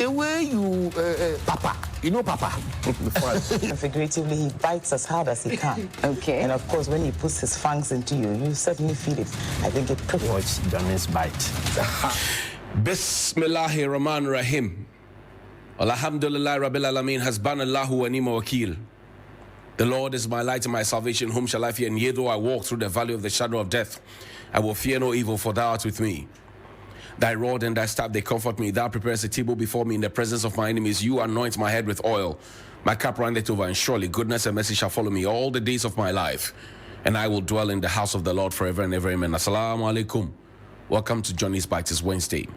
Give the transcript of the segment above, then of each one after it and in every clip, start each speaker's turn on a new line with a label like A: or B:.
A: the way you, Papa, you know Papa?
B: Figuratively, he bites as hard as he can.
C: Okay.
B: And of course, when he puts his fangs into you, you certainly feel it. I think it pretty
A: Watch Johnny's bite.
D: Bismillahir Rahmanir Rahim. Alhamdulillah Rabbil Alameen, Hasbanallahu wa ni'mal wakil. The Lord is my light and my salvation, whom shall I fear? And yea, though I walk through the valley of the shadow of death, I will fear no evil, for thou art with me. Thy rod and thy staff, they comfort me. Thou preparest a table before me in the presence of my enemies. You anoint my head with oil. My cup runneth over, and surely goodness and mercy shall follow me all the days of my life. And I will dwell in the house of the Lord forever and ever. Amen. Assalamu alaikum. Welcome to Johnny's Bites. It's Wednesday.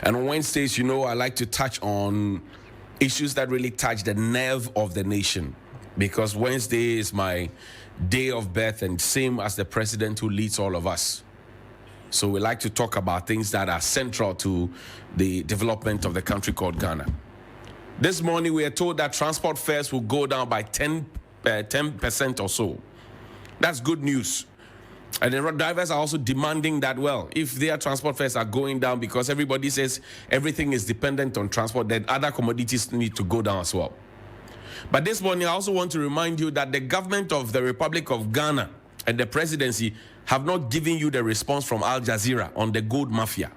D: And on Wednesdays, you know, I like to touch on issues that really touch the nerve of the nation. Because Wednesday is my day of birth, and same as the president who leads all of us. So we like to talk about things that are central to the development of the country called Ghana. This morning we are told that transport fares will go down by 10% or so. That's good news. And the drivers are also demanding that, well, if their transport fares are going down because everybody says everything is dependent on transport, then other commodities need to go down as well. But this morning, I also want to remind you that the government of the Republic of Ghana and the presidency have not given you the response from Al Jazeera on the gold mafia.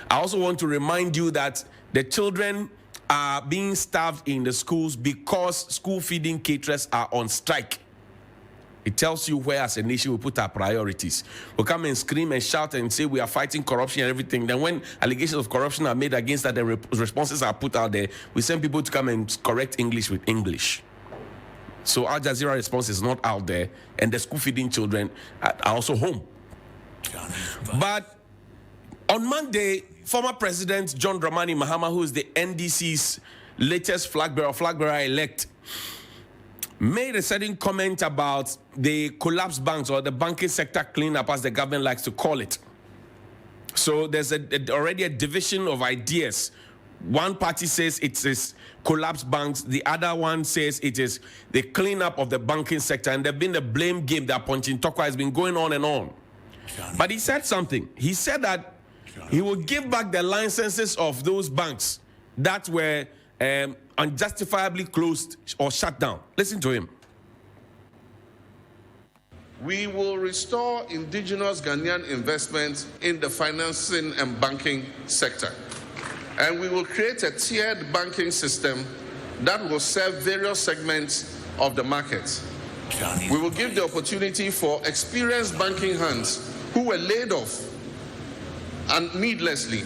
D: I also want to remind you that the children are being starved in the schools because school feeding caterers are on strike. It tells you where as a nation we put our priorities. We come and scream and shout and say we are fighting corruption and everything. Then when allegations of corruption are made against that, the responses are put out there, we send people to come and correct English with English. So Al Jazeera response is not out there, and the school feeding children are also home. But on Monday, former President John Dramani Mahama, who is the NDC's latest flag bearer elect, made a certain comment about the collapsed banks, or the banking sector cleanup, as the government likes to call it. So there's already a division of ideas. One party says it is collapsed banks. The other one says it is the cleanup of the banking sector. And there's been a blame game that Ponchin Tokwa has been going on and on. But he said something. He said that he will give back the licenses of those banks that were unjustifiably closed or shut down. Listen to him.
E: We will restore indigenous Ghanaian investments in the financing and banking sector. And we will create a tiered banking system that will serve various segments of the market. We will give the opportunity for experienced banking hands who were laid off and needlessly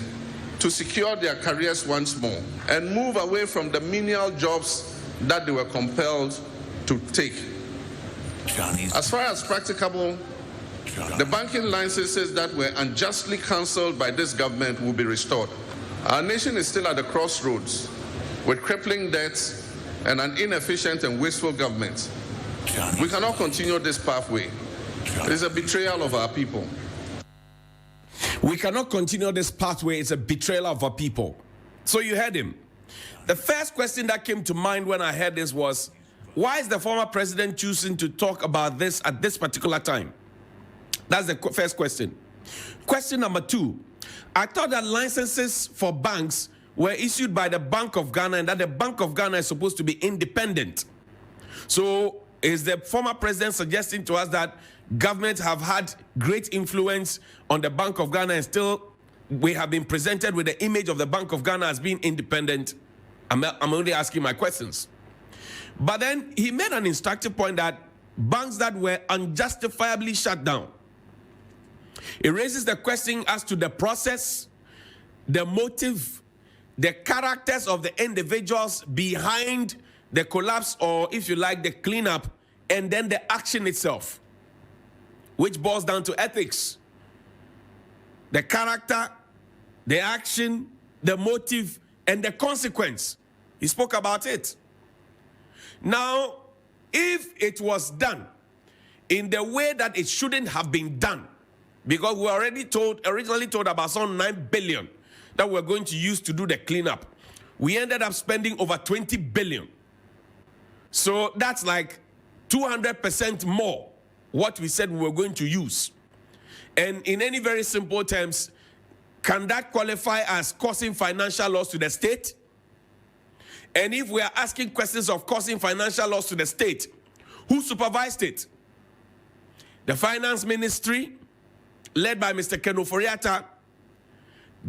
E: to secure their careers once more and move away from the menial jobs that they were compelled to take. As far as practicable, the banking licenses that were unjustly cancelled by this government will be restored. Our nation is still at the crossroads with crippling debts and an inefficient and wasteful government. We cannot continue this pathway. It is a betrayal of our people.
D: We cannot continue this pathway. It's a betrayal of our people. So you heard him. The first question that came to mind when I heard this was, why is the former president choosing to talk about this at this particular time? That's the first question. Question number two, I thought that licenses for banks were issued by the Bank of Ghana and that the Bank of Ghana is supposed to be independent. So is the former president suggesting to us that government have had great influence on the Bank of Ghana and still we have been presented with the image of the Bank of Ghana as being independent? I'm only asking my questions. But then he made an instructive point that banks that were unjustifiably shut down. It raises the question as to the process, the motive, the characters of the individuals behind the collapse, or if you like, the cleanup, and then the action itself, which boils down to ethics. The character, the action, the motive, and the consequence. He spoke about it. Now, if it was done in the way that it shouldn't have been done, because we were originally told about some 9 billion that we're going to use to do the cleanup. We ended up spending over 20 billion. So that's like 200% more what we said we were going to use. And in any very simple terms, can that qualify as causing financial loss to the state? And if we are asking questions of causing financial loss to the state, who supervised it? The finance ministry, led by Mr. Ken Ofori-Atta,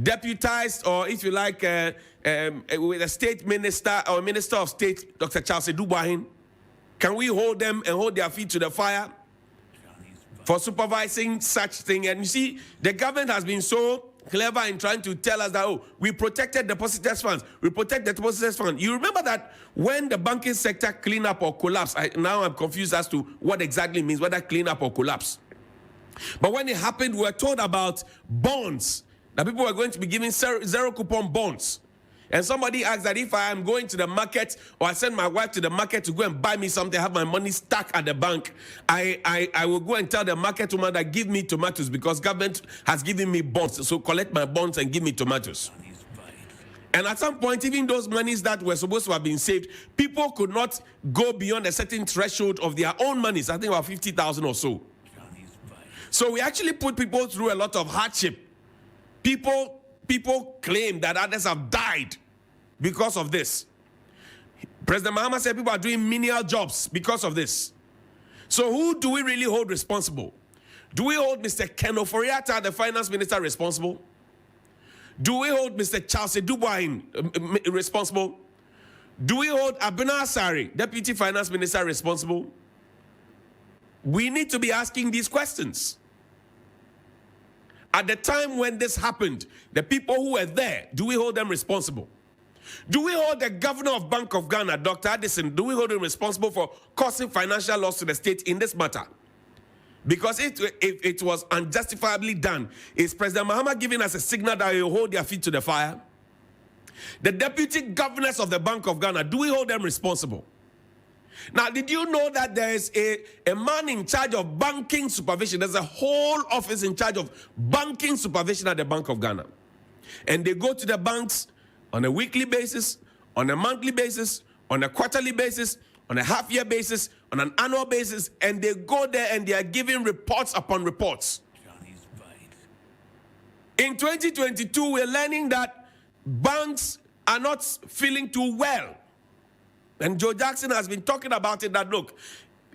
D: deputized, or if you like, with a state minister or minister of state, Dr. Charles Edubuahin. Can we hold them and hold their feet to the fire for supervising such thing? And you see, the government has been so clever in trying to tell us that, oh, we protected depositors' funds. We protect the depositors' funds. You remember that when the banking sector clean up or collapse, now I'm confused as to what exactly means, whether clean up or collapse. But when it happened, we were told about bonds, that people were going to be giving zero coupon bonds. And somebody asked that if I am going to the market, or I send my wife to the market to go and buy me something, have my money stuck at the bank, I will go and tell the market woman that give me tomatoes because government has given me bonds. So collect my bonds and give me tomatoes. And at some point, even those monies that were supposed to have been saved, people could not go beyond a certain threshold of their own monies. I think about 50,000 or so. So we actually put people through a lot of hardship. People claim that others have died because of this. President Mahama said people are doing menial jobs because of this. So who do we really hold responsible? Do we hold Mr. Ken Ofori-Atta, the finance minister, responsible? Do we hold Mr. Charles Edubuahin responsible? Do we hold Abena Asari, deputy finance minister, responsible? We need to be asking these questions. At the time when this happened, the people who were there, do we hold them responsible? Do we hold the governor of Bank of Ghana, Dr. Addison, do we hold him responsible for causing financial loss to the state in this matter? Because if it was unjustifiably done, is President Mahama giving us a signal that he'll hold their feet to the fire? The deputy governors of the Bank of Ghana, do we hold them responsible? Now, did you know that there is a man in charge of banking supervision? There's a whole office in charge of banking supervision at the Bank of Ghana. And they go to the banks on a weekly basis, on a monthly basis, on a quarterly basis, on a half-year basis, on an annual basis, and they go there and they are giving reports upon reports. In 2022, we're learning that banks are not feeling too well. And Joe Jackson has been talking about it, that look,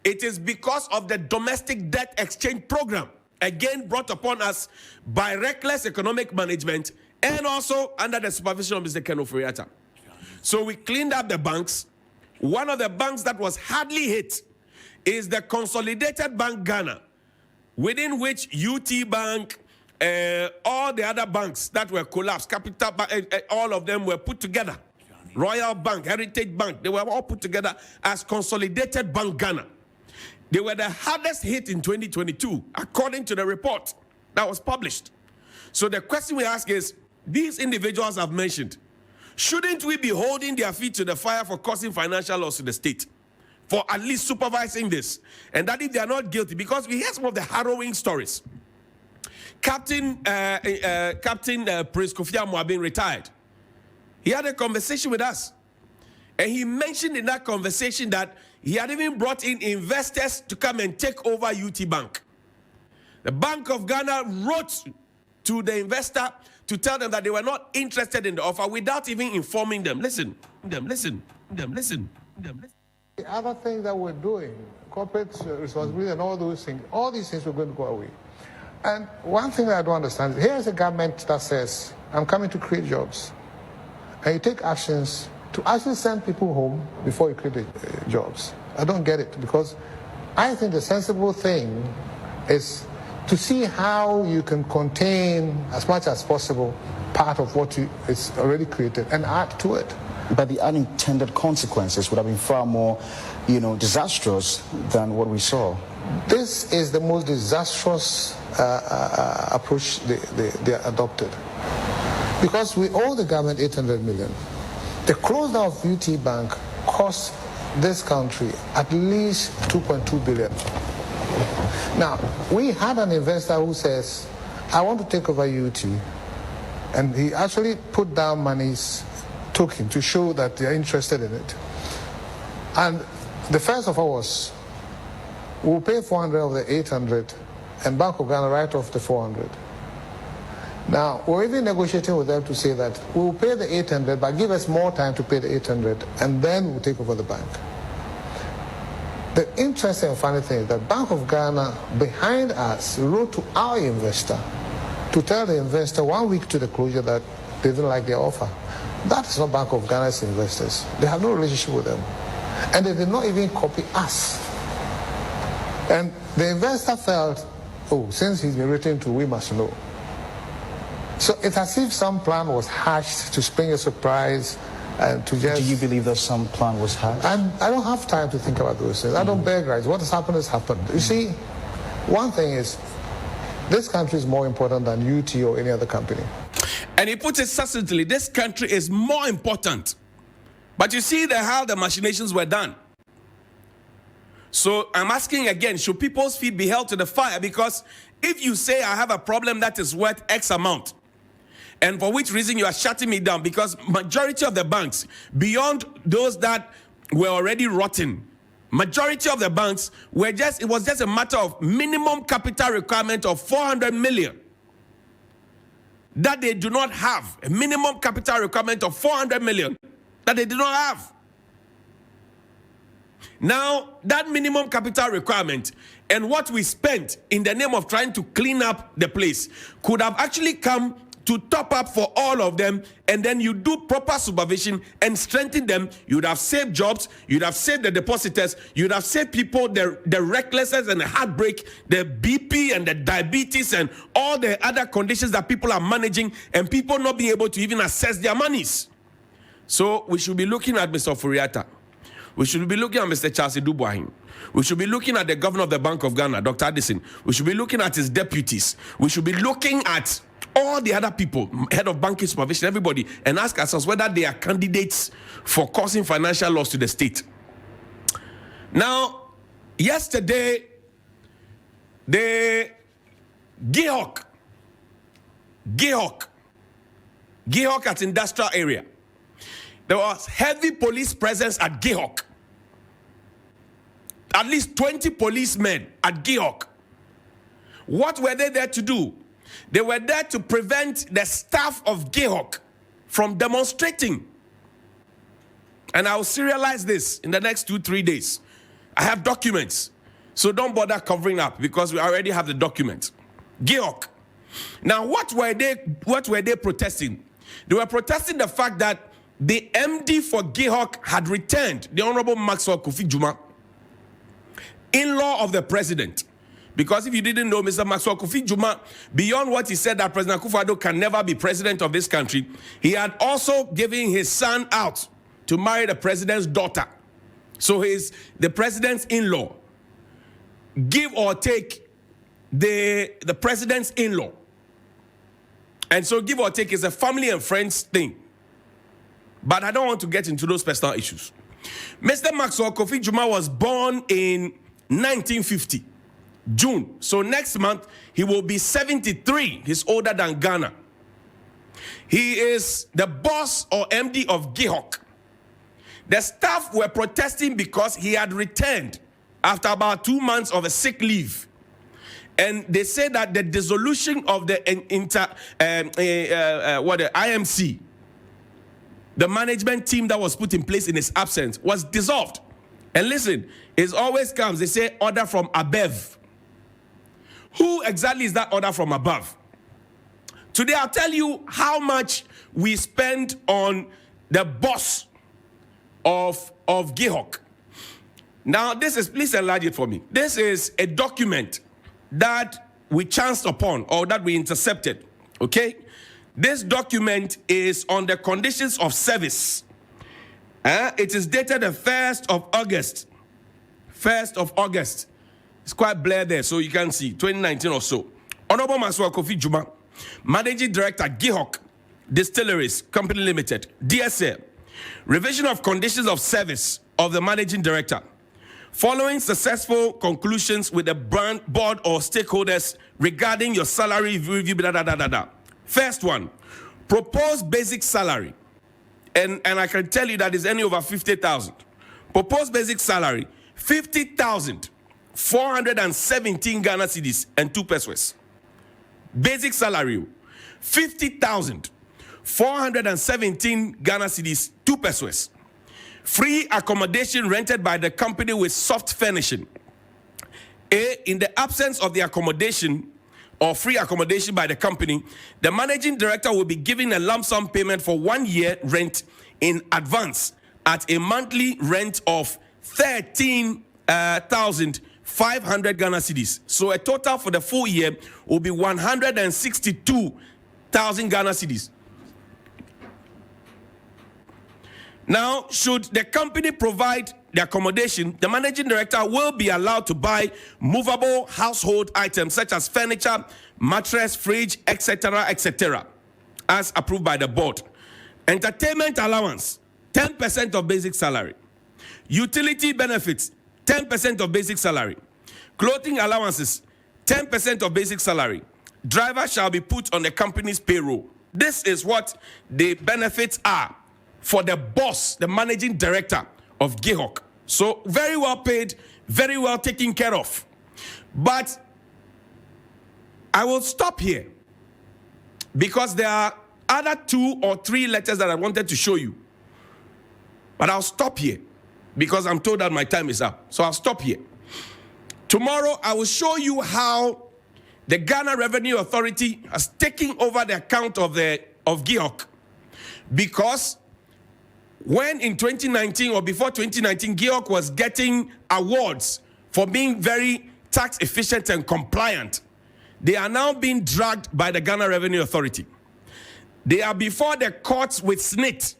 D: it is because of the domestic debt exchange program, again brought upon us by reckless economic management and also under the supervision of Mr. Ken Ofori-Atta. So we cleaned up the banks. One of the banks that was hardly hit is the Consolidated Bank Ghana, within which UT Bank, all the other banks that were collapsed, Capital Bank, all of them were put together. Royal Bank, Heritage Bank, they were all put together as Consolidated Bank Ghana. They were the hardest hit in 2022, according to the report that was published. So the question we ask is, these individuals I've mentioned, shouldn't we be holding their feet to the fire for causing financial loss to the state? For at least supervising this? And that if they are not guilty, because we hear some of the harrowing stories. Captain Prince Kofi Amoabin retired. He had a conversation with us. And he mentioned in that conversation that he had even brought in investors to come and take over UT Bank. The Bank of Ghana wrote to the investor to tell them that they were not interested in the offer without even informing them. Listen.
C: The other thing that we're doing, corporate responsibility and all those things, all these things are going to go away. And one thing that I don't understand is here's a government that says, I'm coming to create jobs. And you take actions to actually send people home before you create the jobs. I don't get it, because I think the sensible thing is to see how you can contain as much as possible part of what is already created and add to it.
F: But the unintended consequences would have been far more, disastrous than what we saw.
C: This is the most disastrous approach they adopted. Because we owe the government 800 million. The close down of UT Bank cost this country at least 2.2 billion. Now, we had an investor who says, I want to take over UT. And he actually put down money's token to show that they are interested in it. And the first offer was, we'll pay 400 of the 800 and Bank of Ghana write off the 400. Now, we're even negotiating with them to say that we'll pay the 800, but give us more time to pay the 800, and then we'll take over the bank. The interesting and funny thing is that Bank of Ghana, behind us, wrote to our investor to tell the investor 1 week to the closure that they didn't like their offer. That is not Bank of Ghana's investors. They have no relationship with them. And they did not even copy us. And the investor felt, oh, since he's been written to, we must know. So it's as if some plan was hatched to spring a surprise and to just...
F: Do you believe that some plan was hatched?
C: I don't have time to think about those things. I don't beg rights. What has happened. You see, one thing is, this country is more important than UT or any other company.
D: And he puts it succinctly, this country is more important. But you see how the machinations were done. So I'm asking again, should people's feet be held to the fire? Because if you say I have a problem that is worth X amount, and for which reason you are shutting me down, because majority of the banks, beyond those that were already rotten, majority of the banks were it was just a matter of minimum capital requirement of 400 million that they do not have. A minimum capital requirement of 400 million that they do not have. Now, that minimum capital requirement and what we spent in the name of trying to clean up the place could have actually come to top up for all of them, and then you do proper supervision and strengthen them. You'd have saved jobs, you'd have saved the depositors, you'd have saved people the recklessness and the heartbreak, the BP and the diabetes and all the other conditions that people are managing, and people not being able to even access their monies. So we should be looking at Mr. Furiata. We should be looking at Mr. Charles Dubois. We should be looking at the governor of the Bank of Ghana, Dr. Addison. We should be looking at his deputies. We should be looking at all the other people, head of banking supervision, everybody, and ask ourselves whether they are candidates for causing financial loss to the state. Now, yesterday, the Gihok at industrial area, there was heavy police presence at Gihok. At least 20 policemen at Gihok. What were they there to do? They were there to prevent the staff of Gihok from demonstrating. And I will serialize this in the next 2-3 days. I have documents. So don't bother covering up because we already have the documents. Gihok. Now, what were they protesting? They were protesting the fact that the MD for Gihok had returned, the Honorable Maxwell Kofi Juma, in-law of the president. Because if you didn't know, Mr. Maxwell Kofi Juma, beyond what he said that President Akufo-Addo can never be president of this country, he had also given his son out to marry the president's daughter. So he's the president's in-law. Give or take the president's in-law. And so give or take is a family and friends thing. But I don't want to get into those personal issues. Mr. Maxwell Kofi Juma was born in 1950. June. So next month, he will be 73. He's older than Ghana. He is the boss or MD of Gihok. The staff were protesting because he had returned after about 2 months of a sick leave. And they say that the dissolution of the IMC, the management team that was put in place in his absence, was dissolved. And listen, it always comes, they say, order from above. Who exactly is that order from above? Today, I'll tell you how much we spend on the boss of Gihok. Now, please enlarge it for me. This is a document that we chanced upon or that we intercepted, okay? This document is on the conditions of service. It is dated the 1st of August. 1st of August. It's quite blurred there, so you can see, 2019 or so. Honorable Maxwell Kofi Juma, Managing Director, Gihok Distilleries Company Limited, DSA. Revision of conditions of service of the Managing Director. Following successful conclusions with the brand board or stakeholders regarding your salary review, First one, proposed basic salary. And I can tell you that is any over 50,000. Proposed basic salary, 50,417 Ghana cedis and 2 pesos. Basic salary, 50,417 Ghana cedis, 2 pesos. Free accommodation rented by the company with soft furnishing. In the absence of the accommodation or free accommodation by the company, the managing director will be given a lump sum payment for 1 year rent in advance at a monthly rent of 13,500 Ghana cedis. So a total for the full year will be 162,000 Ghana cedis. Now, should the company provide the accommodation, the managing director will be allowed to buy movable household items such as furniture, mattress, fridge, etc., etc., as approved by the board. Entertainment allowance, 10% of basic salary. Utility benefits, 10% of basic salary. Clothing allowances, 10% of basic salary. Driver shall be put on the company's payroll. This is what the benefits are for the boss, the managing director of GEHOC. So very well paid, very well taken care of. But I will stop here because there are other 2 or 3 letters that I wanted to show you. But I'll stop here because I'm told that my time is up. So I'll stop here. Tomorrow I will show you how the Ghana Revenue Authority has taken over the account of GEHOC, because when in 2019 or before 2019, GEHOC was getting awards for being very tax efficient and compliant, they are now being dragged by the Ghana Revenue Authority. They are before the courts with SNIT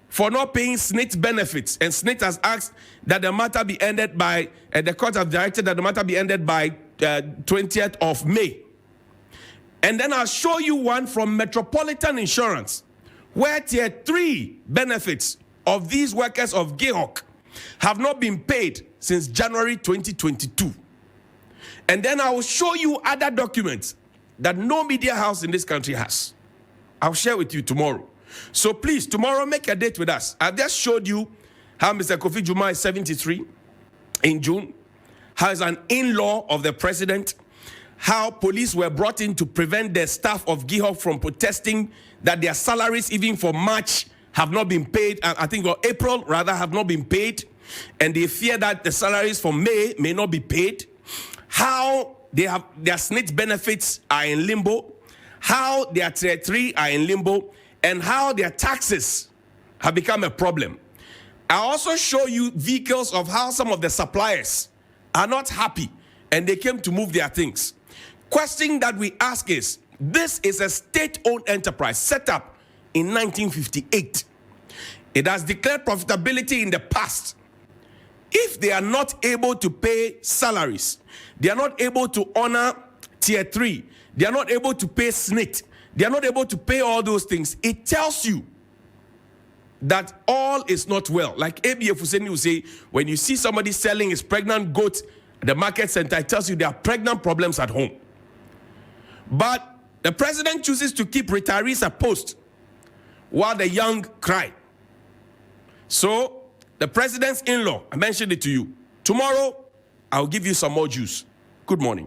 D: for not paying SNIT benefits, and SNIT has asked that the matter be ended by, the court have directed that the matter be ended by 20th of May. And then I'll show you one from Metropolitan Insurance, where tier 3 benefits of these workers of GEHOC have not been paid since January 2022. And then I will show you other documents that no media house in this country has. I'll share with you tomorrow. So please, tomorrow make a date with us. I've just showed you how Mr. Kofi Juma is 73 in June, how he's an in-law of the president, how police were brought in to prevent the staff of GEHOC from protesting that their salaries, even for March, have not been paid, I think, or April rather, have not been paid, and they fear that the salaries for May may not be paid, how they have their SNIT benefits are in limbo, how their tier 3 are in limbo, and how their taxes have become a problem. I also show you vehicles of how some of the suppliers are not happy and they came to move their things. Question that we ask is, this is a state-owned enterprise set up in 1958. It has declared profitability in the past. If they are not able to pay salaries, they are not able to honor tier 3, they are not able to pay SNIT, they are not able to pay all those things, it tells you that all is not well. Like ABF Husseini will say, when you see somebody selling his pregnant goat at the market center, it tells you there are pregnant problems at home. But the president chooses to keep retirees at post while the young cry. So the president's in-law, I mentioned it to you. Tomorrow, I'll give you some more juice. Good morning.